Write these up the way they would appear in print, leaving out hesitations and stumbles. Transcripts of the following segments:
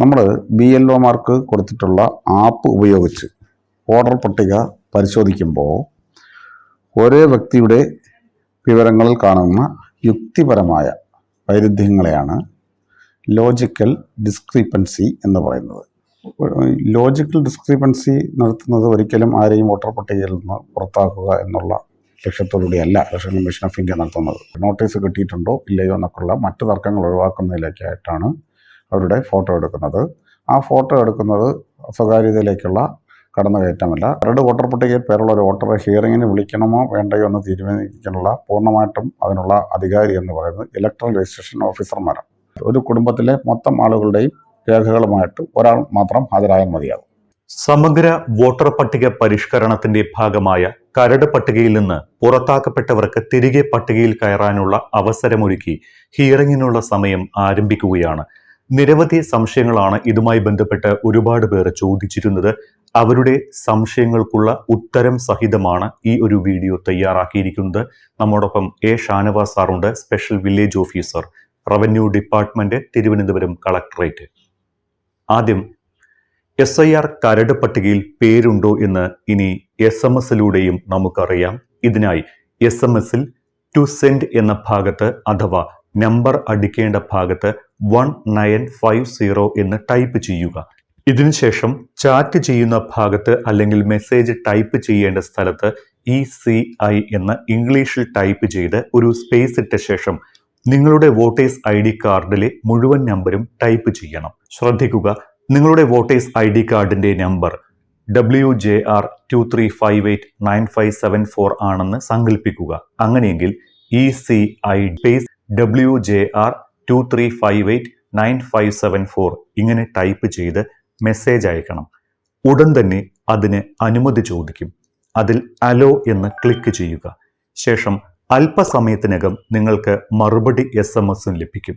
നമ്മൾ BLOമാർക്ക് കൊടുത്തിട്ടുള്ള ആപ്പ് ഉപയോഗിച്ച് വോട്ടർ പട്ടിക പരിശോധിക്കുമ്പോൾ ഒരേ വ്യക്തിയുടെ വിവരങ്ങളിൽ കാണുന്ന യുക്തിപരമായ വൈരുദ്ധ്യങ്ങളെയാണ് ലോജിക്കൽ ഡിസ്ക്രിപ്പൻസി എന്ന് പറയുന്നത്. ലോജിക്കൽ ഡിസ്ക്രിപ്പൻസി നടത്തുന്നത് ഒരിക്കലും ആരെയും വോട്ടർ പട്ടികയിൽ നിന്ന് പുറത്താക്കുക എന്നുള്ള ലക്ഷ്യത്തോടുകൂടിയല്ല ഇലക്ഷൻ കമ്മീഷൻ ഓഫ് ഇന്ത്യ നടത്തുന്നത്. നോട്ടീസ് കിട്ടിയിട്ടുണ്ടോ ഇല്ലയോ എന്നൊക്കെയുള്ള മറ്റു തർക്കങ്ങൾ ഒഴിവാക്കുന്നതിലേക്കായിട്ടാണ് അവരുടെ ഫോട്ടോ എടുക്കുന്നത്. ആ ഫോട്ടോ എടുക്കുന്നത് സ്വകാര്യതയിലേക്കുള്ള കടന്നുകയറ്റമല്ല. അവരുടെ വോട്ടർ പട്ടികയിൽ പേരുള്ള ഒരു വോട്ടറെ ഹിയറിങ്ങിന് വിളിക്കണമോ വേണ്ടയോ എന്ന് തീരുമാനിക്കാനുള്ള പൂർണ്ണമായിട്ടും അതിനുള്ള അധികാരി എന്ന് പറയുന്നത് ഇലക്ട്രൽ രജിസ്ട്രേഷൻ ഓഫീസർമാരാണ്. ഒരു കുടുംബത്തിലെ മൊത്തം ആളുകളുടെയും രേഖകളുമായിട്ട് ഒരാൾ മാത്രം ഹാജരായാൽ മതിയാകും. സമഗ്ര വോട്ടർ പട്ടിക പരിഷ്കരണത്തിന്റെ ഭാഗമായ കരട് പട്ടികയിൽ നിന്ന് പുറത്താക്കപ്പെട്ടവർക്ക് തിരികെ പട്ടികയിൽ കയറാനുള്ള അവസരമൊരുക്കി ഹിയറിങ്ങിനുള്ള സമയം ആരംഭിക്കുകയാണ്. നിരവധി സംശയങ്ങളാണ് ഇതുമായി ബന്ധപ്പെട്ട് ഒരുപാട് പേർ ചോദിച്ചിരുന്നത്. അവരുടെ സംശയങ്ങൾക്കുള്ള ഉത്തരം സഹിതമാണ് ഈ ഒരു വീഡിയോ തയ്യാറാക്കിയിരിക്കുന്നത്. നമ്മോടൊപ്പം ഷാനവാസ് സാറുണ്ട്, special village officer, revenue department, Thiruvananthapuram collectorate. ആദ്യം SIR കരട് പട്ടികയിൽ പേരുണ്ടോ എന്ന് ഇനി SMS-ലൂടെയും നമുക്കറിയാം. ഇതിനായി SMS-ൽ ടു സെൻഡ് എന്ന ഭാഗത്ത് അഥവാ നമ്പർ അടിക്കേണ്ട ഭാഗത്ത് 1950 എന്ന് ടൈപ്പ് ചെയ്യുക. ഇതിനുശേഷം ചാറ്റ് ചെയ്യുന്ന ഭാഗത്ത് അല്ലെങ്കിൽ മെസ്സേജ് ടൈപ്പ് ചെയ്യേണ്ട സ്ഥലത്ത് ECI എന്ന് ഇംഗ്ലീഷിൽ ടൈപ്പ് ചെയ്ത് ഒരു സ്പേസ് ഇട്ട ശേഷം നിങ്ങളുടെ വോട്ടേഴ്സ് ID കാർഡിലെ മുഴുവൻ നമ്പരും ടൈപ്പ് ചെയ്യണം. ശ്രദ്ധിക്കുക, നിങ്ങളുടെ വോട്ടേഴ്സ് ID കാർഡിന്റെ നമ്പർ WJR 23589574 ആണെന്ന് സങ്കല്പിക്കുക. അങ്ങനെയെങ്കിൽ ECI സ്പേസ് WJR 23589574 ഇങ്ങനെ ടൈപ്പ് ചെയ്ത് മെസ്സേജ് അയക്കണം. ഉടൻ തന്നെ അതിന് അനുമതി ചോദിക്കും. അതിൽ അലോ എന്ന് ക്ലിക്ക് ചെയ്യുക. ശേഷം അല്പസമയത്തിനകം നിങ്ങൾക്ക് മറുപടി SMS ലഭിക്കും.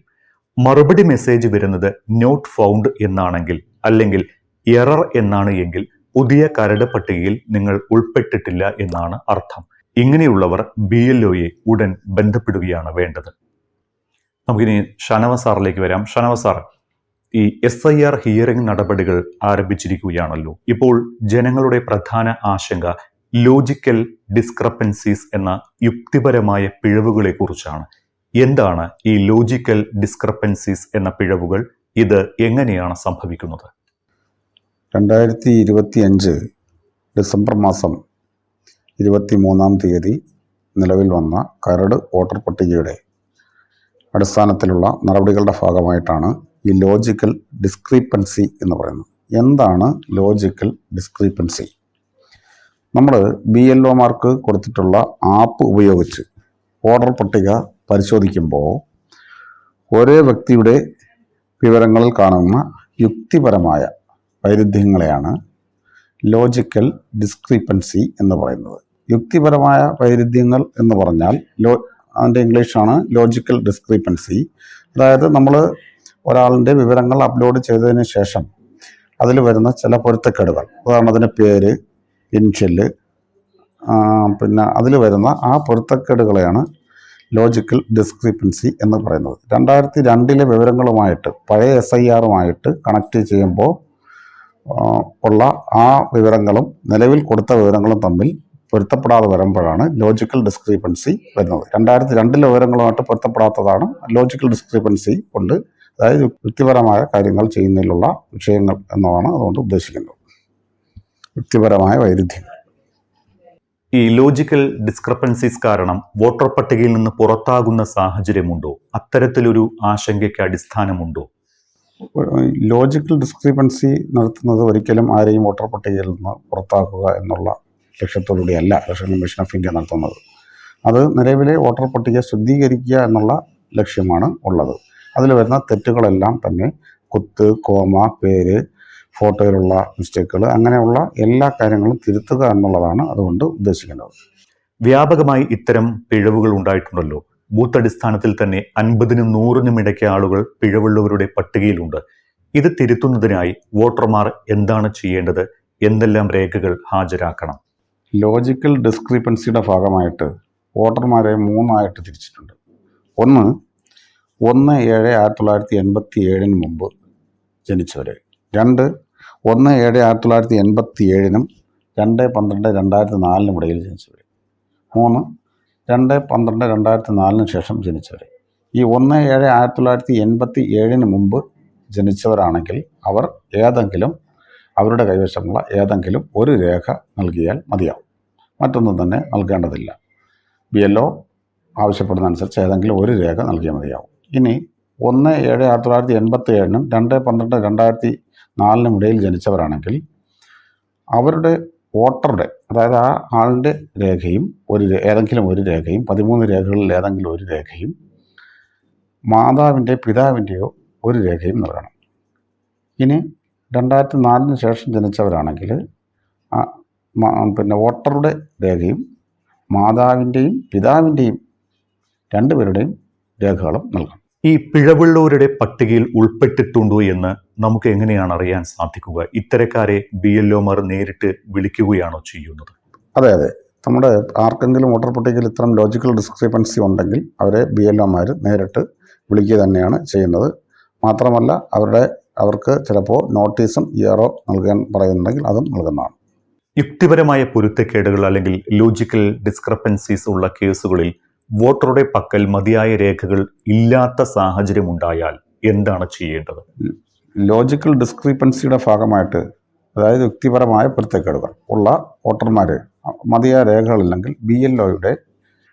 മറുപടി മെസ്സേജ് വരുന്നത് നോട്ട് ഫൗണ്ട് എന്നാണെങ്കിൽ അല്ലെങ്കിൽ എറർ എന്നാണ് എങ്കിൽ പുതിയ കരട് പട്ടികയിൽ നിങ്ങൾ ഉൾപ്പെട്ടിട്ടില്ല എന്നാണ് അർത്ഥം. ഇങ്ങനെയുള്ളവർ BLOയെ ഉടൻ ബന്ധപ്പെടുകയാണ് വേണ്ടത്. നമുക്കിനി ഷാനവാസ് സാറിലേക്ക് വരാം. ഷാനവാസ് സാർ, ഈ SIR ഹിയറിംഗ് നടപടികൾ ആരംഭിച്ചിരിക്കുകയാണല്ലോ. ഇപ്പോൾ ജനങ്ങളുടെ പ്രധാന ആശങ്ക ലോജിക്കൽ ഡിസ്ക്രപ്പൻസീസ് എന്ന യുക്തിപരമായ പിഴവുകളെ കുറിച്ചാണ്. എന്താണ് ഈ ലോജിക്കൽ ഡിസ്ക്രപ്പൻസീസ് എന്ന പിഴവുകൾ? ഇത് എങ്ങനെയാണ് സംഭവിക്കുന്നത്? 2025 ഡിസംബർ മാസം 23-ാം തീയതി നിലവിൽ വന്ന കരട് വോട്ടർ പട്ടികയുടെ അടിസ്ഥാനത്തിലുള്ള നടപടികളുടെ ഭാഗമായിട്ടാണ് ഈ ലോജിക്കൽ ഡിസ്ക്രിപ്പൻസി എന്ന് പറയുന്നത്. എന്താണ് ലോജിക്കൽ ഡിസ്ക്രിപ്പൻസി? നമ്മൾ BLOമാർക്ക് കൊടുത്തിട്ടുള്ള ആപ്പ് ഉപയോഗിച്ച് വോട്ടർ പട്ടിക പരിശോധിക്കുമ്പോൾ ഒരേ വ്യക്തിയുടെ വിവരങ്ങളിൽ കാണുന്ന യുക്തിപരമായ വൈരുദ്ധ്യങ്ങളെയാണ് ലോജിക്കൽ ഡിസ്ക്രിപ്പൻസി എന്ന് പറയുന്നത്. യുക്തിപരമായ വൈരുദ്ധ്യങ്ങൾ എന്ന് പറഞ്ഞാൽ അതിൻ്റെ ഇംഗ്ലീഷാണ് ലോജിക്കൽ ഡിസ്ക്രിപ്പൻസി. അതായത് നമ്മൾ ഒരാളിൻ്റെ വിവരങ്ങൾ അപ്ലോഡ് ചെയ്തതിന് ശേഷം അതിൽ വരുന്ന ചില പൊരുത്തക്കേടുകൾ, ഉദാഹരണത്തിന് പേര്, ഇൻഷ്യല്, പിന്നെ അതിൽ വരുന്ന ആ പൊരുത്തക്കേടുകളെയാണ് ലോജിക്കൽ ഡിസ്ക്രിപ്പൻസി എന്ന് പറയുന്നത്. 2002 വിവരങ്ങളുമായിട്ട് പഴയ SIRമായിട്ട് കണക്ട് ചെയ്യുമ്പോൾ ഉള്ള ആ വിവരങ്ങളും നിലവിൽ കൊടുത്ത വിവരങ്ങളും തമ്മിൽ പൊരുത്തപ്പെടാതെ വരുമ്പോഴാണ് ലോജിക്കൽ ഡിസ്ക്രിപ്പൻസി വരുന്നത്. 2002 വിവരങ്ങളുമായിട്ട് പൊരുത്തപ്പെടാത്തതാണ് ലോജിക്കൽ ഡിസ്ക്രിപ്പൻസി കൊണ്ട്, അതായത് യുക്തിപരമായ കാര്യങ്ങൾ ചെയ്യുന്നതിലുള്ള വിഷയങ്ങൾ എന്നതാണ് അതുകൊണ്ട് ഉദ്ദേശിക്കുന്നത്. യുക്തിപരമായ വൈരുദ്ധ്യങ്ങൾ. ഈ ലോജിക്കൽ ഡിസ്ക്രപ്പൻസീസ് കാരണം വോട്ടർ പട്ടികയിൽ നിന്ന് പുറത്താകുന്ന സാഹചര്യമുണ്ടോ? അത്തരത്തിലൊരു ആശങ്കയ്ക്ക് അടിസ്ഥാനമുണ്ടോ? ലോജിക്കൽ ഡിസ്ക്രിപ്പൻസി നടത്തുന്നത് ഒരിക്കലും ആരെയും വോട്ടർ പട്ടികയിൽ നിന്ന് പുറത്താക്കുക എന്നുള്ള ലക്ഷ്യത്തോടുകൂടിയല്ല ഇലക്ഷൻ കമ്മീഷൻ ഓഫ് ഇന്ത്യ നടത്തുന്നത്. അത് നിലവിലെ വോട്ടർ പട്ടിക ശുദ്ധീകരിക്കുക എന്നുള്ള ലക്ഷ്യമാണ് ഉള്ളത്. അതിൽ വരുന്ന തെറ്റുകളെല്ലാം തന്നെ കുത്ത്, കോമ, പേര്, ഫോട്ടോയിലുള്ള മിസ്റ്റേക്കുകൾ, അങ്ങനെയുള്ള എല്ലാ കാര്യങ്ങളും തിരുത്തുക എന്നുള്ളതാണ് അതുകൊണ്ട് ഉദ്ദേശിക്കുന്നത്. വ്യാപകമായി ഇത്തരം പിഴവുകൾ ഉണ്ടായിട്ടുണ്ടല്ലോ. ബൂത്ത് അടിസ്ഥാനത്തിൽ തന്നെ 50-നും 100-നും ഇടയ്ക്ക് ആളുകൾ പിഴവുള്ളവരുടെ പട്ടികയിലുണ്ട്. ഇത് തിരുത്തുന്നതിനായി വോട്ടർമാർ എന്താണ് ചെയ്യേണ്ടത്? എന്തെല്ലാം രേഖകൾ ഹാജരാക്കണം? ലോജിക്കൽ ഡിസ്ക്രിപ്പൻസിയുടെ ഭാഗമായിട്ട് വോട്ടർമാരെ 3 തിരിച്ചിട്ടുണ്ട്. ഒന്ന് 1/7/1987 മുമ്പ് ജനിച്ചവർ. 2 1/7/1987 2/12/2004 ഇടയിൽ ജനിച്ചവർ. 3 2/12/2004 ശേഷം ജനിച്ചവർ. ഈ 1/7/1987 മുമ്പ് ജനിച്ചവരാണെങ്കിൽ അവർ അവരുടെ കൈവശമുള്ള ഏതെങ്കിലും ഒരു രേഖ നൽകിയാൽ മതിയാവും. മറ്റൊന്നും തന്നെ നൽകേണ്ടതില്ല. BLO ആവശ്യപ്പെടുന്നതനുസരിച്ച് ഏതെങ്കിലും ഒരു രേഖ നൽകിയാൽ മതിയാവും. ഇനി 1/7/1987 2/12/2004 ഇടയിൽ ജനിച്ചവരാണെങ്കിൽ അവരുടെ വോട്ടറുടെ, അതായത് ആ ആളിൻ്റെ രേഖയും ഏതെങ്കിലും ഒരു രേഖയും 13 രേഖകളിൽ ഏതെങ്കിലും ഒരു രേഖയും മാതാവിൻ്റെ പിതാവിൻ്റെയോ ഒരു രേഖയും നൽകണം. ഇനി 2004 ശേഷം ജനിച്ചവരാണെങ്കിൽ വോട്ടറുടെ രേഖയും മാതാവിൻ്റെയും പിതാവിൻ്റെയും രണ്ടുപേരുടെയും രേഖകളും നൽകണം. ഈ പിഴവുള്ളവരുടെ പട്ടികയിൽ ഉൾപ്പെട്ടിട്ടുണ്ടോ എന്ന് നമുക്ക് എങ്ങനെയാണ് അറിയാൻ സാധിക്കുക? ഇത്തരക്കാരെ BLOമാർ നേരിട്ട് വിളിക്കുകയാണോ ചെയ്യുന്നത്? അതെ. നമ്മുടെ ആർക്കെങ്കിലും വോട്ടർ പട്ടികയിൽ ഇത്തരം ലോജിക്കൽ ഡിസ്ക്രിപ്പൻസി ഉണ്ടെങ്കിൽ അവരെ BLOമാർ നേരിട്ട് വിളിക്കുക തന്നെയാണ് ചെയ്യുന്നത്. മാത്രമല്ല അവർക്ക് ചിലപ്പോൾ നോട്ടീസും ഇയറോ നൽകാൻ പറയുന്നുണ്ടെങ്കിൽ അതും നൽകുന്നതാണ്. യുക്തിപരമായ പൊരുത്തക്കേടുകൾ അല്ലെങ്കിൽ ലോജിക്കൽ ഡിസ്ക്രിപ്പൻസീസ് ഉള്ള കേസുകളിൽ വോട്ടറുടെ പക്കൽ മതിയായ രേഖകൾ ഇല്ലാത്ത സാഹചര്യം ഉണ്ടായാൽ എന്താണ് ചെയ്യേണ്ടത്? ലോജിക്കൽ ഡിസ്ക്രിപ്പൻസിയുടെ ഭാഗമായിട്ട്, അതായത് യുക്തിപരമായ പൊരുത്തക്കേടുകൾ ഉള്ള വോട്ടർമാർ മതിയായ രേഖകളില്ലെങ്കിൽ BLOയുടെ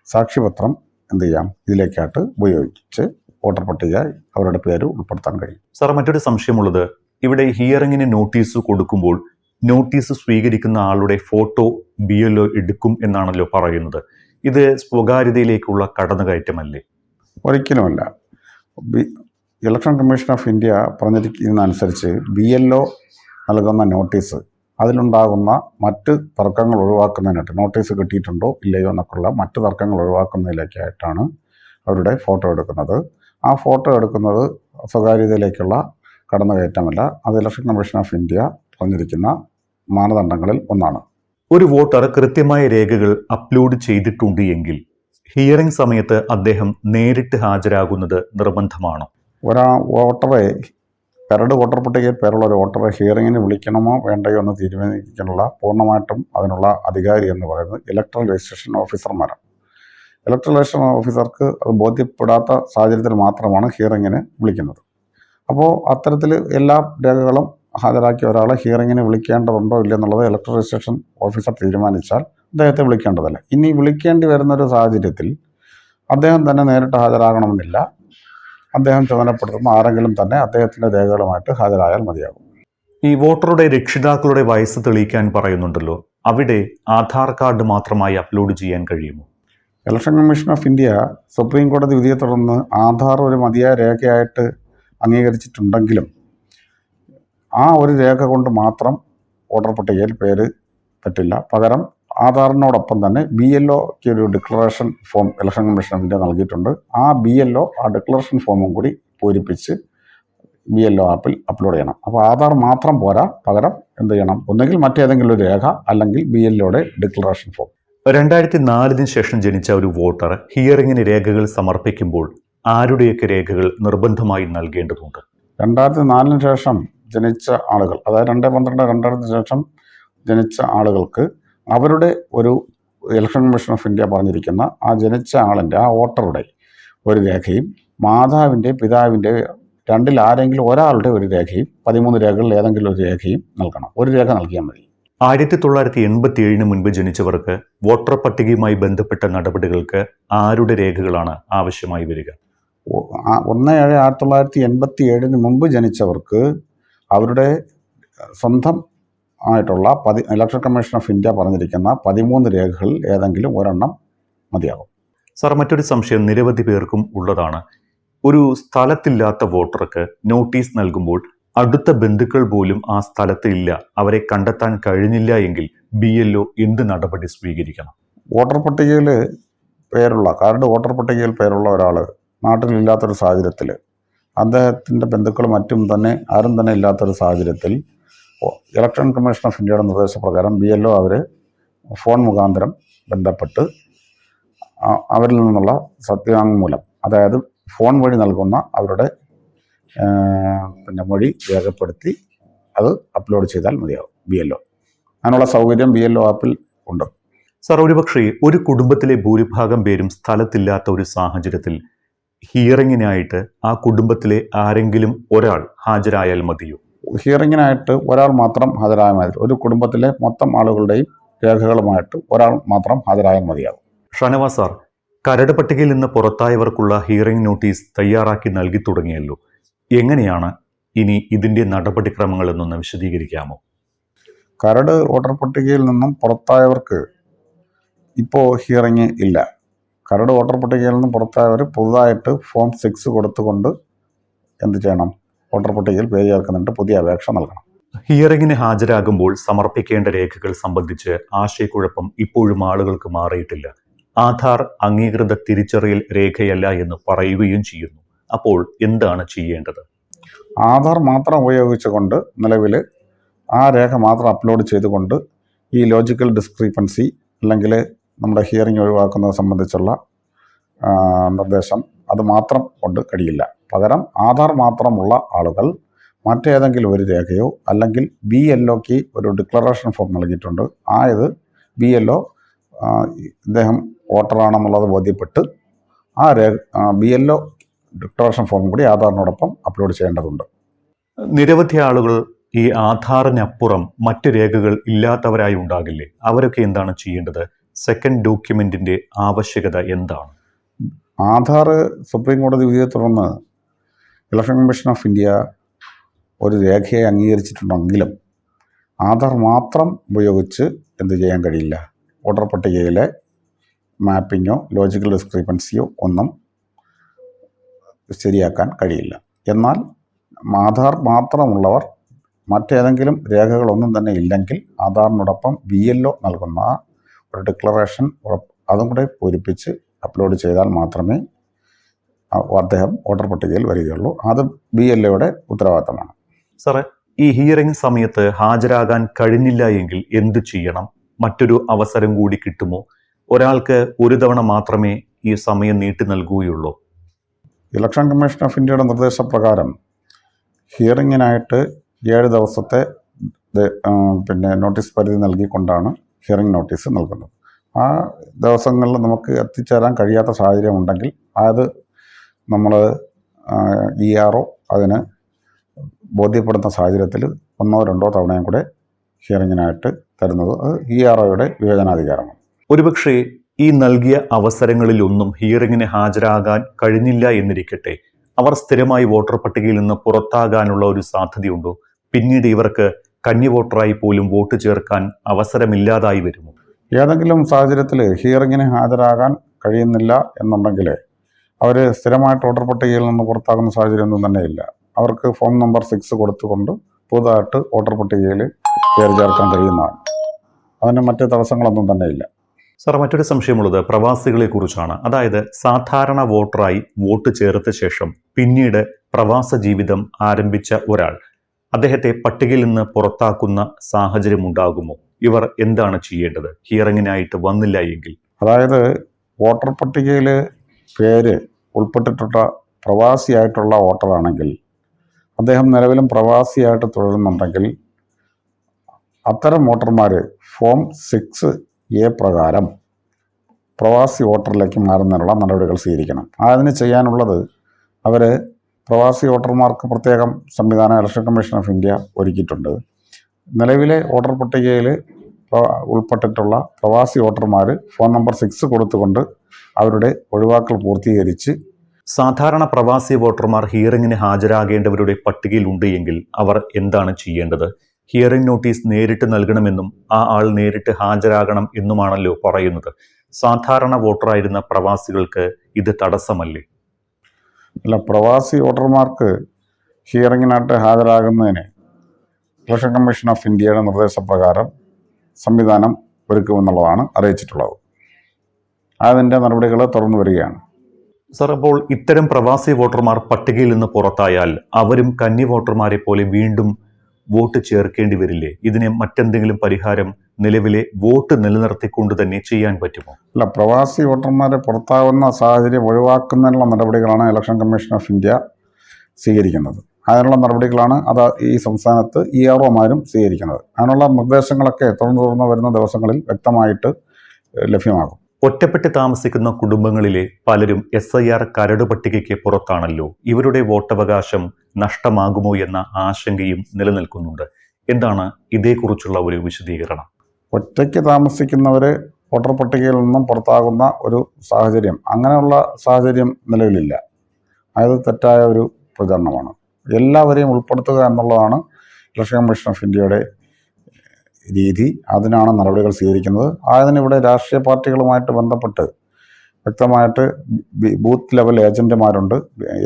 സാക്ഷ്യപത്രം എന്ത് ചെയ്യാം, ഇതിലേക്കായിട്ട് ഉപയോഗിച്ച് വോട്ടർ പട്ടിക അവരുടെ പേര് ഉൾപ്പെടുത്താൻ കഴിയും. സാർ, മറ്റൊരു സംശയമുള്ളത്, ഇവിടെ ഹിയറിങ്ങിന് നോട്ടീസ് കൊടുക്കുമ്പോൾ നോട്ടീസ് സ്വീകരിക്കുന്ന ആളുടെ ഫോട്ടോ BLO എടുക്കും എന്നാണല്ലോ പറയുന്നത്. ഇത് സ്വകാര്യതയിലേക്കുള്ള കടന്നുകയറ്റമല്ലേ? ഒരിക്കലുമല്ല. ഇലക്ഷൻ കമ്മീഷൻ ഓഫ് ഇന്ത്യ പറഞ്ഞിരിക്കുന്നതനുസരിച്ച് BLO നൽകുന്ന നോട്ടീസ് അതിലുണ്ടാകുന്ന മറ്റ് തർക്കങ്ങൾ ഒഴിവാക്കുന്നതിനായിട്ട്, നോട്ടീസ് കിട്ടിയിട്ടുണ്ടോ ഇല്ലയോ എന്നൊക്കെയുള്ള മറ്റ് തർക്കങ്ങൾ ഒഴിവാക്കുന്നതിലേക്കായിട്ടാണ് അവരുടെ ഫോട്ടോ എടുക്കുന്നത്. ആ ഫോട്ടോ എടുക്കുന്നത് സ്വകാര്യതയിലേക്കുള്ള കടന്നുകയറ്റമല്ല. അത് ഇലക്ഷൻ കമ്മീഷൻ ഓഫ് ഇന്ത്യ പറഞ്ഞിരിക്കുന്ന മാനദണ്ഡങ്ങളിൽ ഒന്നാണ്. ഒരു വോട്ടർ കൃത്യമായ രേഖകൾ അപ്ലോഡ് ചെയ്തിട്ടുണ്ട് എങ്കിൽ ഹിയറിംഗ് സമയത്ത് അദ്ദേഹം നേരിട്ട് ഹാജരാകുന്നത് നിർബന്ധമാണോ? വോട്ടറെ, കരട് വോട്ടർ പട്ടികയിൽ പേരുള്ള ഒരു വോട്ടറെ ഹിയറിങ്ങിന് വിളിക്കണമോ വേണ്ടയോ എന്ന് തീരുമാനിക്കാനുള്ള പൂർണ്ണമായിട്ടും അതിനുള്ള അധികാരി എന്ന് പറയുന്നത് ഇലക്ട്രൽ രജിസ്ട്രേഷൻ ഓഫീസർമാരാണ്. ഇലക്ട്രൽ രജിസ്ട്രേഷൻ ഓഫീസർക്ക് അത് ബോധ്യപ്പെടാത്ത സാഹചര്യത്തിൽ മാത്രമാണ് ഹിയറിങ്ങിന് വിളിക്കുന്നത്. അപ്പോൾ അത്തരത്തിൽ എല്ലാ രേഖകളും ഹാജരാക്കിയ ഒരാളെ ഹിയറിങ്ങിന് വിളിക്കേണ്ടതുണ്ടോ ഇല്ലെന്നുള്ളത് ഇലക്ട്രൽ രജിസ്ട്രേഷൻ ഓഫീസർ തീരുമാനിച്ചാൽ അദ്ദേഹത്തെ വിളിക്കേണ്ടതല്ല. ഇനി വിളിക്കേണ്ടി വരുന്നൊരു സാഹചര്യത്തിൽ അദ്ദേഹം തന്നെ നേരിട്ട് ഹാജരാകണമെന്നില്ല. അദ്ദേഹം ചുമതലപ്പെടുത്തുന്ന ആരെങ്കിലും തന്നെ അദ്ദേഹത്തിൻ്റെ രേഖകളുമായിട്ട് ഹാജരായാൽ മതിയാകും. ഈ വോട്ടറുടെ രക്ഷിതാക്കളുടെ വയസ്സ് തെളിയിക്കാൻ പറയുന്നുണ്ടല്ലോ, അവിടെ ആധാർ കാർഡ് മാത്രമായി അപ്ലോഡ് ചെയ്യാൻ കഴിയുമോ? Election commission of India supreme കോടതി വിധിയെ തുടർന്ന് ആധാർ ഒരു മതിയായ രേഖയായിട്ട് അംഗീകരിച്ചിട്ടുണ്ടെങ്കിലും ആ ഒരു രേഖ കൊണ്ട് മാത്രം വോട്ടർ പട്ടികയിൽ പേര് പറ്റില്ല. പകരം ആധാറിനോടൊപ്പം തന്നെ BLOയ്ക്ക് ഒരു declaration form election commission of India നൽകിയിട്ടുണ്ട്. ആ BLO ആ ഡിക്ലറേഷൻ ഫോമും കൂടി പൂരിപ്പിച്ച് BLO ആപ്പിൽ അപ്ലോഡ് ചെയ്യണം. അപ്പോൾ ആധാർ മാത്രം പോരാ, പകരം എന്ത് ചെയ്യണം, ഒന്നുകിൽ മറ്റേതെങ്കിലും ഒരു രേഖ അല്ലെങ്കിൽ BLOയുടെ ഡിക്ലറേഷൻ ഫോം. 2004 ശേഷം ജനിച്ച ഒരു വോട്ടർ ഹിയറിങ്ങിന് രേഖകൾ സമർപ്പിക്കുമ്പോൾ ആരുടെയൊക്കെ രേഖകൾ നിർബന്ധമായി നൽകേണ്ടതുണ്ട്? 2004 ശേഷം ജനിച്ച ആളുകൾ, അതായത് 2/12/2000 ശേഷം ജനിച്ച ആളുകൾക്ക് അവരുടെ ഒരു ഇലക്ഷൻ കമ്മീഷൻ ഓഫ് ഇന്ത്യ പറഞ്ഞിരിക്കുന്ന ആ ജനിച്ച ആളിൻ്റെ, ആ വോട്ടറുടെ ഒരു രേഖയും മാതാവിൻ്റെ പിതാവിൻ്റെ രണ്ടിൽ ആരെങ്കിലും ഒരാളുടെ ഒരു രേഖയും 13 രേഖകളിൽ ഏതെങ്കിലും ഒരു രേഖയും നൽകണം. ഒരു രേഖ നൽകിയാൽ മതി. 1987 മുൻപ് ജനിച്ചവർക്ക് വോട്ടർ പട്ടികയുമായി ബന്ധപ്പെട്ട നടപടികൾക്ക് ആരുടെ രേഖകളാണ് ആവശ്യമായി വരിക? 1/7/1987 മുമ്പ് ജനിച്ചവർക്ക് അവരുടെ സ്വന്തം ആയിട്ടുള്ള ഇലക്ഷൻ കമ്മീഷൻ ഓഫ് ഇന്ത്യ പറഞ്ഞിരിക്കുന്ന 13 രേഖകളിൽ ഏതെങ്കിലും ഒരെണ്ണം മതിയാകും. സാർ, മറ്റൊരു സംശയം നിരവധി പേർക്കും ഉള്ളതാണ്. ഒരു സ്ഥലത്തില്ലാത്ത വോട്ടർക്ക് നോട്ടീസ് നൽകുമ്പോൾ അടുത്ത ബന്ധുക്കൾ പോലും ആ സ്ഥലത്ത് ഇല്ല, അവരെ കണ്ടെത്താൻ കഴിഞ്ഞില്ല എങ്കിൽ BLO എന്ത് നടപടി സ്വീകരിക്കണം? വോട്ടർ പട്ടികയിൽ പേരുള്ള, കരട് വോട്ടർ പട്ടികയിൽ പേരുള്ള ഒരാൾ നാട്ടിലില്ലാത്തൊരു സാഹചര്യത്തിൽ, അദ്ദേഹത്തിൻ്റെ ബന്ധുക്കൾ മറ്റും തന്നെ ആരും തന്നെ ഇല്ലാത്തൊരു സാഹചര്യത്തിൽ ഇലക്ഷൻ കമ്മീഷൻ ഓഫ് ഇന്ത്യയുടെ നിർദ്ദേശപ്രകാരം BLO അവർ ഫോൺ മുഖാന്തരം ബന്ധപ്പെട്ട് അവരിൽ നിന്നുള്ള സത്യവാങ്മൂലം, അതായത് ഫോൺ വഴി നൽകുന്ന അവരുടെ പിന്നെ മൊഴി രേഖപ്പെടുത്തി അത് അപ്ലോഡ് ചെയ്താൽ മതിയാവും BLO. അതിനുള്ള സൗകര്യം BLO ആപ്പിൽ ഉണ്ട്. സർ, ഒരുപക്ഷേ ഒരു കുടുംബത്തിലെ ഭൂരിഭാഗം പേരും സ്ഥലത്തില്ലാത്ത ഒരു സാഹചര്യത്തിൽ ഹിയറിങ്ങിനായിട്ട് ആ കുടുംബത്തിലെ ആരെങ്കിലും ഒരാൾ ഹാജരായാൽ മതിയോ? ഹിയറിങ്ങിനായിട്ട് ഒരാൾ മാത്രം ഹാജരായാൽ മതി. ഒരു കുടുംബത്തിലെ മൊത്തം ആളുകളുടെയും രേഖകളുമായിട്ട് ഒരാൾ മാത്രം ഹാജരായാൽ മതിയാകും. ഷാനവാസ് സാർ, കരട് പട്ടികയിൽ നിന്ന് പുറത്തായവർക്കുള്ള ഹിയറിംഗ് നോട്ടീസ് തയ്യാറാക്കി നൽകി തുടങ്ങിയല്ലോ. എങ്ങനെയാണ് ഇനി ഇതിൻ്റെ നടപടിക്രമങ്ങൾ എന്നൊന്ന് വിശദീകരിക്കാമോ? കരട് വോട്ടർ പട്ടികയിൽ നിന്നും പുറത്തായവർക്ക് ഇപ്പോൾ ഹിയറിംഗ് ഇല്ല. കരട് വോട്ടർ പട്ടികയിൽ നിന്നും പുറത്തായവർ പുതുതായിട്ട് ഫോം 6 കൊടുത്തുകൊണ്ട് എന്ത് ചെയ്യണം? വോട്ടർ പട്ടികയിൽ പേര് ചേർക്കുന്നുണ്ട്, പുതിയ അപേക്ഷ നൽകണം. ഹിയറിംഗിന് ഹാജരാകുമ്പോൾ സമർപ്പിക്കേണ്ട രേഖകൾ സംബന്ധിച്ച് ആശയക്കുഴപ്പം ഇപ്പോഴും ആളുകൾക്ക് മാറിയിട്ടില്ല. ആധാർ അംഗീകൃത തിരിച്ചറിയൽ രേഖയല്ല എന്ന് പറയുകയും ചെയ്യുന്നു. അപ്പോൾ എന്താണ് ചെയ്യേണ്ടത്? ആധാർ മാത്രം ഉപയോഗിച്ചുകൊണ്ട് നിലവിൽ ആ രേഖ മാത്രം അപ്ലോഡ് ചെയ്തുകൊണ്ട് ഈ ലോജിക്കൽ ഡിസ്ക്രിപ്പൻസി അല്ലെങ്കിൽ നമ്മുടെ ഹിയറിംഗ് ഒഴിവാക്കുന്നത് സംബന്ധിച്ചുള്ള നിർദ്ദേശം അത് മാത്രം കൊണ്ട് കഴിയില്ല. പകരം ആധാർ മാത്രമുള്ള ആളുകൾ മറ്റേതെങ്കിലും ഒരു രേഖയോ അല്ലെങ്കിൽ BLOക്ക് ഒരു ഡിക്ലറേഷൻ ഫോം നൽകിയിട്ടുണ്ട്. ഇത് BLO ഇദ്ദേഹം വോട്ടറാണെന്നുള്ളത് ബോധ്യപ്പെട്ട് ആ BLO ഡിക്ലറേഷൻ ഫോം കൂടി ആധാറിനോടൊപ്പം അപ്ലോഡ് ചെയ്യേണ്ടതുണ്ട്. നിരവധി ആളുകൾ ഈ ആധാറിനപ്പുറം മറ്റ് രേഖകൾ ഇല്ലാത്തവരായി ഉണ്ടാകില്ലേ? അവരൊക്കെ എന്താണ് ചെയ്യേണ്ടത്? സെക്കൻഡ് ഡോക്യുമെന്റിന്റെ ആവശ്യകത എന്താണ്? ആധാർ സുപ്രീം കോടതി വിധിയെ തുടർന്ന് ഇലക്ഷൻ കമ്മീഷൻ ഓഫ് ഇന്ത്യ ഒരു രേഖയെ അംഗീകരിച്ചിട്ടുണ്ടെങ്കിലും ആധാർ മാത്രം ഉപയോഗിച്ച് എന്ത് ചെയ്യാൻ കഴിയില്ല? വോട്ടർ പട്ടികയിലെ മാപ്പിങ്ങോ ലോജിക്കൽ ഡിസ്ക്രിപ്പൻസിയോ ഒന്നും ശരിയാക്കാൻ കഴിയില്ല. എന്നാൽ ആധാർ മാത്രമുള്ളവർ മറ്റേതെങ്കിലും രേഖകളൊന്നും തന്നെ ഇല്ലെങ്കിൽ ആധാറിനോടൊപ്പം BLO നൽകുന്ന ഒരു ഡിക്ലറേഷൻ അതും കൂടെ പൂരിപ്പിച്ച് അപ്ലോഡ് ചെയ്താൽ മാത്രമേ അദ്ദേഹം വോട്ടർ പട്ടികയിൽ വരികയുള്ളൂ. അത് BLOയുടെ ഉത്തരവാദിത്തമാണ്. സാറേ, ഈ ഹിയറിംഗ് സമയത്ത് ഹാജരാകാൻ കഴിഞ്ഞില്ല എങ്കിൽ എന്തു ചെയ്യണം? മറ്റൊരു അവസരം കൂടി കിട്ടുമോ? ഒരാൾക്ക് ഒരു തവണ മാത്രമേ ഈ സമയം നീട്ടി നൽകുകയുള്ളൂ? ഇലക്ഷൻ കമ്മീഷൻ ഓഫ് ഇന്ത്യയുടെ നിർദ്ദേശപ്രകാരം ഹിയറിങ്ങിനായിട്ട് 7 ദിവസത്തെ നോട്ടീസ് പരിധി നൽകിക്കൊണ്ടാണ് ഹിയറിംഗ് നോട്ടീസ് നൽകുന്നത്. ആ ദിവസങ്ങളിൽ നമുക്ക് എത്തിച്ചേരാൻ കഴിയാത്ത സാഹചര്യം ഉണ്ടെങ്കിൽ അത് നമ്മൾ ERO അതിന് ബോധ്യപ്പെടുന്ന സാഹചര്യത്തിൽ 1 or 2 തവണയും കൂടെ ഹിയറിങ്ങിനായിട്ട് തരുന്നത് EROയുടെ വിവേചനാധികാരമാണ്. ഒരുപക്ഷെ ഈ നൽകിയ അവസരങ്ങളിലൊന്നും ഹിയറിങ്ങിന് ഹാജരാകാൻ കഴിഞ്ഞില്ല എന്നിരിക്കട്ടെ, അവർ സ്ഥിരമായി വോട്ടർ പട്ടികയിൽ നിന്ന് പുറത്താകാനുള്ള ഒരു സാധ്യതയുണ്ടോ? പിന്നീട് ഇവർക്ക് കന്നി വോട്ടറായി പോലും വോട്ട് ചേർക്കാൻ അവസരമില്ലാതായി വരുമോ? ഏതെങ്കിലും സാഹചര്യത്തിൽ ഹിയറിങ്ങിന് ഹാജരാകാൻ കഴിയുന്നില്ല എന്നുണ്ടെങ്കിൽ അവർ സ്ഥിരമായിട്ട് വോട്ടർ പട്ടികയിൽ നിന്ന് പുറത്താകുന്ന സാഹചര്യമൊന്നും തന്നെ ഇല്ല. അവർക്ക് ഫോം നമ്പർ 6 കൊടുത്തുകൊണ്ട് പുതുതായിട്ട് വോട്ടർ പട്ടികയിൽ പേര് ചേർക്കാൻ കഴിയുന്നതാണ്. അതിന് മറ്റ് തടസ്സങ്ങളൊന്നും തന്നെ ഇല്ല. സാർ, മറ്റൊരു സംശയമുള്ളത് പ്രവാസികളെ കുറിച്ചാണ്. അതായത് സാധാരണ വോട്ടറായി വോട്ട് ചേർത്ത ശേഷം പിന്നീട് പ്രവാസ ജീവിതം ആരംഭിച്ച ഒരാൾ, അദ്ദേഹത്തെ പട്ടികയിൽ നിന്ന് പുറത്താക്കുന്ന സാഹചര്യം ഉണ്ടാകുമോ? ഇവർ എന്താണ് ചെയ്യേണ്ടത് ഹിയറിങ്ങിനായിട്ട് വന്നില്ല എങ്കിൽ? അതായത് വോട്ടർ പട്ടികയിൽ പേര് ഉൾപ്പെട്ടിട്ടുള്ള പ്രവാസിയായിട്ടുള്ള വോട്ടറാണെങ്കിൽ അദ്ദേഹം നിലവിലും പ്രവാസിയായിട്ട് തുടരുന്നുണ്ടെങ്കിൽ അത്തരം വോട്ടർമാർ ഫോം 6A പ്രകാരം പ്രവാസി വോട്ടറിലേക്ക് മാറുന്നതിനുള്ള നടപടികൾ സ്വീകരിക്കണം. അതിന് ചെയ്യാനുള്ളത് അവർ പ്രവാസി വോട്ടർമാർക്ക് പ്രത്യേകം സംവിധാനം ഇലക്ഷൻ കമ്മീഷൻ ഓഫ് ഇന്ത്യ ഒരുക്കിയിട്ടുണ്ട്. നിലവിലെ വോട്ടർ പട്ടികയിൽ ഉൾപ്പെട്ടിട്ടുള്ള പ്രവാസി വോട്ടർമാർ ഫോൺ നമ്പർ 6 കൊടുത്തുകൊണ്ട് അവരുടെ ഒഴിവാക്കൽ പൂർത്തീകരിച്ച് സാധാരണ പ്രവാസി വോട്ടർമാർ ഹിയറിങ്ങിന് ഹാജരാകേണ്ടവരുടെ പട്ടികയിൽ ഉണ്ട് എങ്കിൽ അവർ എന്താണ് ചെയ്യേണ്ടത്? ഹിയറിംഗ് നോട്ടീസ് നേരിട്ട് നൽകണമെന്നും ആ ആൾ നേരിട്ട് ഹാജരാകണം എന്നുമാണല്ലോ പറയുന്നത്. സാധാരണ വോട്ടറായിരുന്ന പ്രവാസികൾക്ക് ഇത് തടസ്സമല്ലേ? അല്ല, പ്രവാസി വോട്ടർമാർക്ക് ഹിയറിങ്ങിനായിട്ട് ഹാജരാകുന്നതിന് ഇലക്ഷൻ കമ്മീഷൻ ഓഫ് ഇന്ത്യയുടെ നിർദ്ദേശപ്രകാരം സംവിധാനം ഒരുക്കുമെന്നുള്ളതാണ് അറിയിച്ചിട്ടുള്ളത്. അതിൻ്റെ നടപടികൾ തുടർന്നു വരികയാണ്. സർ, അപ്പോൾ ഇത്തരം പ്രവാസി വോട്ടർമാർ പട്ടികയിൽ നിന്ന് പുറത്തായാൽ അവരും കന്നി വോട്ടർമാരെ പോലെ വീണ്ടും വോട്ട് ചേർക്കേണ്ടി വരില്ലേ? ഇതിന് മറ്റെന്തെങ്കിലും പരിഹാരം നിലവിലെ വോട്ട് നിലനിർത്തിക്കൊണ്ട് തന്നെ ചെയ്യാൻ പറ്റുമോ? അല്ല, പ്രവാസി വോട്ടർമാരെ പുറത്താകുന്ന സാഹചര്യം ഒഴിവാക്കുന്നതിനുള്ള നടപടികളാണ് ഇലക്ഷൻ കമ്മീഷൻ ഓഫ് ഇന്ത്യ സ്വീകരിക്കുന്നത്. അതിനുള്ള നടപടികളാണ് ഈ സംസ്ഥാനത്ത് EROമാരും സ്വീകരിക്കുന്നത്. അതിനുള്ള നിർദ്ദേശങ്ങളൊക്കെ തുടർന്ന് വരുന്ന ദിവസങ്ങളിൽ വ്യക്തമായിട്ട് ലഭ്യമാകും. ഒറ്റപ്പെട്ട് താമസിക്കുന്ന കുടുംബങ്ങളിലെ പലരും SIR കരട് പട്ടികയ്ക്ക് പുറത്താണല്ലോ. ഇവരുടെ വോട്ടവകാശം നഷ്ടമാകുമോ എന്ന ആശങ്കയും നിലനിൽക്കുന്നുണ്ട്. എന്താണ് ഇതേക്കുറിച്ചുള്ള ഒരു വിശദീകരണം? ഒറ്റയ്ക്ക് താമസിക്കുന്നവർ വോട്ടർ പട്ടികയിൽ നിന്നും പുറത്താകുന്ന ഒരു സാഹചര്യം, അങ്ങനെയുള്ള സാഹചര്യം നിലവിലില്ല. അത് തെറ്റായ ഒരു പ്രചരണമാണ്. എല്ലാവരെയും ഉൾപ്പെടുത്തുക എന്നുള്ളതാണ് ഇലക്ഷൻ കമ്മീഷൻ ഓഫ് ഇന്ത്യയുടെ രീതി. അതിനാണ് നടപടികൾ സ്വീകരിക്കുന്നത്. അതിനിവിടെ രാഷ്ട്രീയ പാർട്ടികളുമായിട്ട് ബന്ധപ്പെട്ട് വ്യക്തമായിട്ട് ബൂത്ത് ലെവൽ ഏജന്റുമാരുണ്ട്.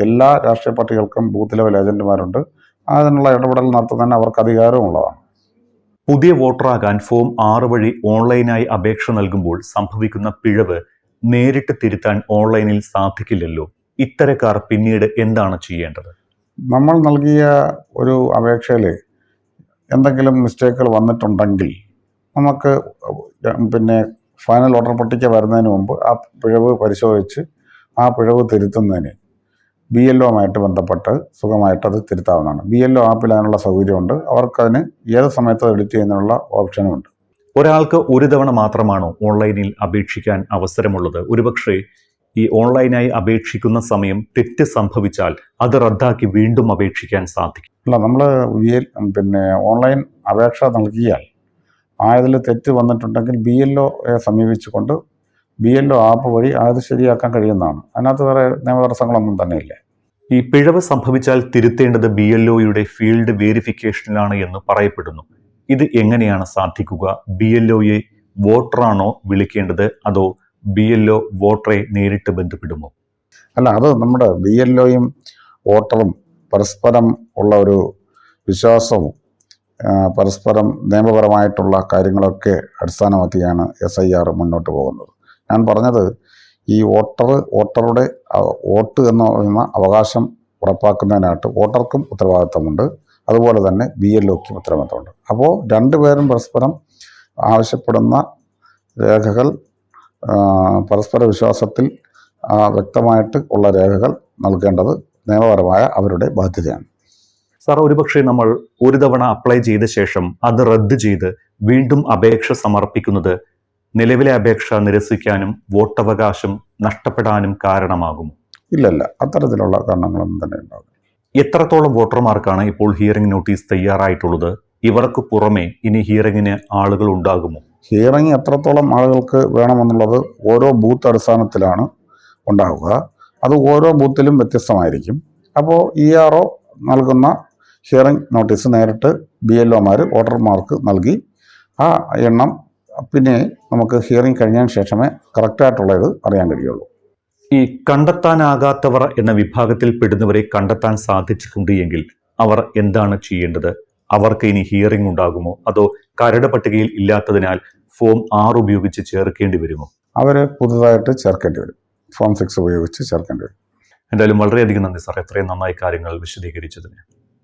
എല്ലാ രാഷ്ട്രീയ പാർട്ടികൾക്കും ബൂത്ത് ലെവൽ ഏജന്റുമാരുണ്ട്. അതിനുള്ള ഇടപെടൽ നടത്തുന്നതിന് അവർക്ക് അധികാരമുള്ളതാണ്. പുതിയ വോട്ടറാകാൻ ഫോം 6 വഴി ഓൺലൈനായി അപേക്ഷ നൽകുമ്പോൾ സംഭവിക്കുന്ന പിഴവ് നേരിട്ട് തിരുത്താൻ ഓൺലൈനിൽ സാധിക്കില്ലല്ലോ. ഇത്തരക്കാർ പിന്നീട് എന്താണ് ചെയ്യേണ്ടത്? നമ്മൾ നൽകിയ ഒരു അപേക്ഷയിൽ എന്തെങ്കിലും മിസ്റ്റേക്കുകൾ വന്നിട്ടുണ്ടെങ്കിൽ നമുക്ക് ഫൈനൽ വോട്ടർ പട്ടിക വരുന്നതിന് മുമ്പ് ആ പിഴവ് പരിശോധിച്ച് ആ പിഴവ് തിരുത്തുന്നതിന് BLOമായിട്ട് ബന്ധപ്പെട്ട് സുഖമായിട്ട് അത് തിരുത്താവുന്നതാണ്. BLO ആപ്പിൽ അതിനുള്ള സൗകര്യമുണ്ട്. അവർക്കതിന് ഏത് സമയത്ത് എഡിറ്റ് ചെയ്യുന്നതിനുള്ള ഓപ്ഷനുമുണ്ട്. ഒരാൾക്ക് ഒരു തവണ മാത്രമാണോ ഓൺലൈനിൽ അപേക്ഷിക്കാൻ അവസരമുള്ളത്? ഒരുപക്ഷെ ഈ ഓൺലൈനായി അപേക്ഷിക്കുന്ന സമയം തെറ്റ് സംഭവിച്ചാൽ അത് റദ്ദാക്കി വീണ്ടും അപേക്ഷിക്കാൻ സാധിക്കും. അല്ല, നമ്മൾ ഓൺലൈൻ അപേക്ഷ നൽകിയാൽ ആയതിൽ തെറ്റ് വന്നിട്ടുണ്ടെങ്കിൽ BLOയെ സമീപിച്ചുകൊണ്ട് BLO ആപ്പ് വഴി അത് ശരിയാക്കാൻ കഴിയുന്നതാണ്. അതിനകത്ത് വേറെ നിയമതടസ്സങ്ങളൊന്നും തന്നെയില്ല. ഈ പിഴവ് സംഭവിച്ചാൽ തിരുത്തേണ്ടത് BLOയുടെ ഫീൽഡ് വേരിഫിക്കേഷനിലാണ് എന്ന് പറയപ്പെടുന്നു. ഇത് എങ്ങനെയാണ് സാധിക്കുക? BLOയെ വോട്ടറാണോ വിളിക്കേണ്ടത്, അതോ BLO വോട്ടറെ നേരിട്ട് ബന്ധപ്പെടുമോ? അല്ല, അത് നമ്മുടെ BLOയും വോട്ടറും പരസ്പരം ഉള്ള ഒരു വിശ്വാസവും പരസ്പരം നിയമപരമായിട്ടുള്ള കാര്യങ്ങളൊക്കെ അടിസ്ഥാനമാക്കിയാണ് SIR മുന്നോട്ട് പോകുന്നത്. ഞാൻ പറഞ്ഞത്, ഈ വോട്ടറുടെ വോട്ട് എന്ന് പറയുന്ന അവകാശം ഉറപ്പാക്കുന്നതിനായിട്ട് വോട്ടർക്കും ഉത്തരവാദിത്തമുണ്ട്, അതുപോലെ തന്നെ BLOയ്ക്കും ഉത്തരവാദിത്തമുണ്ട്. അപ്പോൾ രണ്ടുപേരും പരസ്പരം ആവശ്യപ്പെടുന്ന രേഖകൾ പരസ്പര വിശ്വാസത്തിൽ വ്യക്തമായിട്ട് ഉള്ള രേഖകൾ നൽകേണ്ടത് നിയമപരമായ അവരുടെ ബാധ്യതയാണ്. സാർ, ഒരുപക്ഷെ നമ്മൾ ഒരു തവണ അപ്ലൈ ചെയ്ത ശേഷം അത് റദ്ദ് ചെയ്ത് വീണ്ടും അപേക്ഷ സമർപ്പിക്കുന്നത് നിലവിലെ അപേക്ഷ നിരസിക്കാനും വോട്ടവകാശം നഷ്ടപ്പെടാനും കാരണമാകും? ഇല്ലല്ല, അത്തരത്തിലുള്ള കാരണങ്ങളൊന്നും തന്നെ ഉണ്ടാകും. എത്രത്തോളം വോട്ടർമാർക്കാണ് ഇപ്പോൾ ഹിയറിംഗ് നോട്ടീസ് തയ്യാറായിട്ടുള്ളത്? ഇവർക്ക് പുറമെ ഇനി ഹിയറിംഗിന് ആളുകൾ ഉണ്ടാകുമോ? ഹിയറിംഗ് എത്രത്തോളം ആളുകൾക്ക് വേണമെന്നുള്ളത് ഓരോ ബൂത്ത് അടിസ്ഥാനത്തിലാണ് ഉണ്ടാവുക. അത് ഓരോ ബൂത്തിലും വ്യത്യസ്തമായിരിക്കും. അപ്പോൾ ERO നൽകുന്ന ഹിയറിംഗ് നോട്ടീസ് നേരിട്ട് BLOമാർ വോട്ടർമാർക്ക് നൽകി ആ എണ്ണം പിന്നെ നമുക്ക് ഹിയറിംഗ് കഴിഞ്ഞതിന് ശേഷമേ കറക്റ്റായിട്ടുള്ളത് അറിയാൻ കഴിയുള്ളൂ. ഈ കണ്ടെത്താനാകാത്തവർ എന്ന വിഭാഗത്തിൽ പെടുന്നവരെ കണ്ടെത്താൻ സാധിച്ചിട്ടുണ്ട് എങ്കിൽ അവർ എന്താണ് ചെയ്യേണ്ടത്? അവർക്ക് ഇനി ഹിയറിംഗ് ഉണ്ടാകുമോ, അതോ കരട് പട്ടികയിൽ ഇല്ലാത്തതിനാൽ ഫോം 6 ഉപയോഗിച്ച് ചേർക്കേണ്ടി വരുമോ? അവർ പുതുതായിട്ട് ചേർക്കേണ്ടി വരും. ഫോം 6 ഉപയോഗിച്ച് ചേർക്കേണ്ടി വരും. എന്തായാലും വളരെയധികം നന്ദി സാർ, എത്രയും നന്നായി കാര്യങ്ങൾ വിശദീകരിച്ചതിന്.